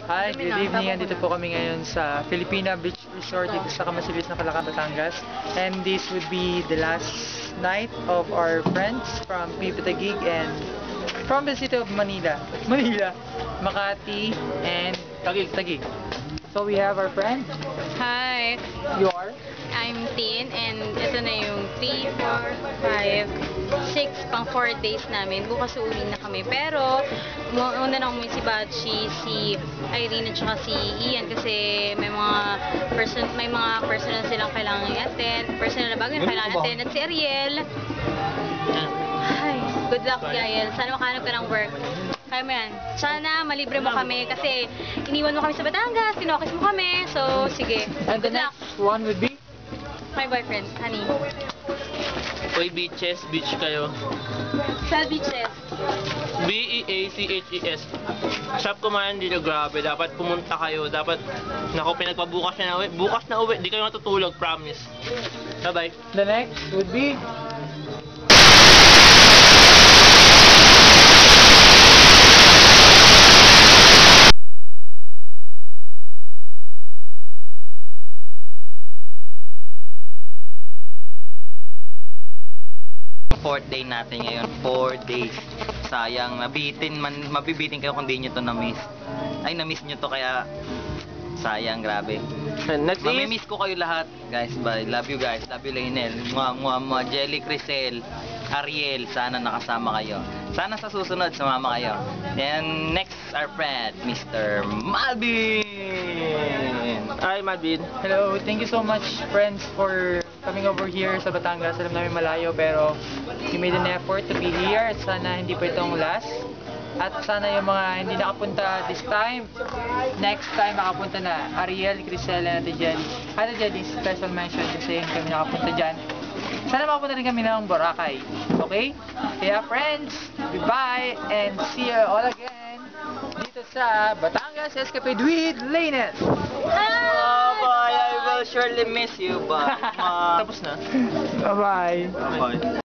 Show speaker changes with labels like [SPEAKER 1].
[SPEAKER 1] Hi, good evening. Andito po kami ngayon sa Filipina Beach Resort dito sa Kamasilis na Calacan, Batangas. And this would be the last night of our friends from Pipi Taguig and from the city of Manila, Makati, and Taguig. So we have our friend.
[SPEAKER 2] Hi,
[SPEAKER 1] You are?
[SPEAKER 2] I'm Tin and ito na yung 3, 4, 5, 6 pang 4 days namin. Bukas uuwi na kami. Pero una na umuwi si Bachi, si Irene at saka si Ian kasi may mga personal silang kailangan i-attend. Personal na bagay na kailangan attend. At si Ariel. Ay, good luck Gael. Sana makahanap ka ng work. Kaya mo yan. Sana malibre mo kami kasi iniwan mo kami sa Batangas, tinokis mo kami. So, sige.
[SPEAKER 1] And the
[SPEAKER 2] Good luck.
[SPEAKER 1] next one would be?
[SPEAKER 2] My boyfriend, honey.
[SPEAKER 3] Uy, beaches, beach kayo.
[SPEAKER 2] Sa beaches.
[SPEAKER 3] B-E-A-C-H-E-S. Shop kumain dito, grabe. Dapat pumunta kayo. Dapat, naku, pinagpabukas na uwi. Bukas na uwi. Di kayo matutulog, promise. Bye-bye.
[SPEAKER 1] The next would be?
[SPEAKER 4] Fourth day natin ngayon, 4 days. Sayang, mabibitin kayo kung di nyo to na-miss. Ay, na-miss nyo to kaya sayang, grabe.
[SPEAKER 3] Next is...
[SPEAKER 4] Mamimiss ko kayo lahat, guys. Bye. Love you guys. Love you, Lainel. Mua, Jelly, Crisel, Ariel. Sana nakasama kayo. Sana sa susunod, sumama kayo. And next, our friend, Mr. Malvin.
[SPEAKER 3] Hi, Madvin.
[SPEAKER 1] Hello, thank you so much friends for coming over here sa Batangas. Alam namin malayo pero you made an effort to be here at sana hindi pa itong last. At sana yung mga hindi nakapunta this time, next time makapunta na. Ariel, Crisel, and Ate Jelly. Ate Jelly, special mention kasi hindi kami nakapunta dyan. Sana makapunta rin kami ng Boracay. Okay? Kaya friends, goodbye and see you all again dito sa Batangas Escapade with Lainel.
[SPEAKER 4] Oh boy, I will surely miss you, but...
[SPEAKER 3] Tapos na.
[SPEAKER 1] Bye-bye.
[SPEAKER 4] Bye.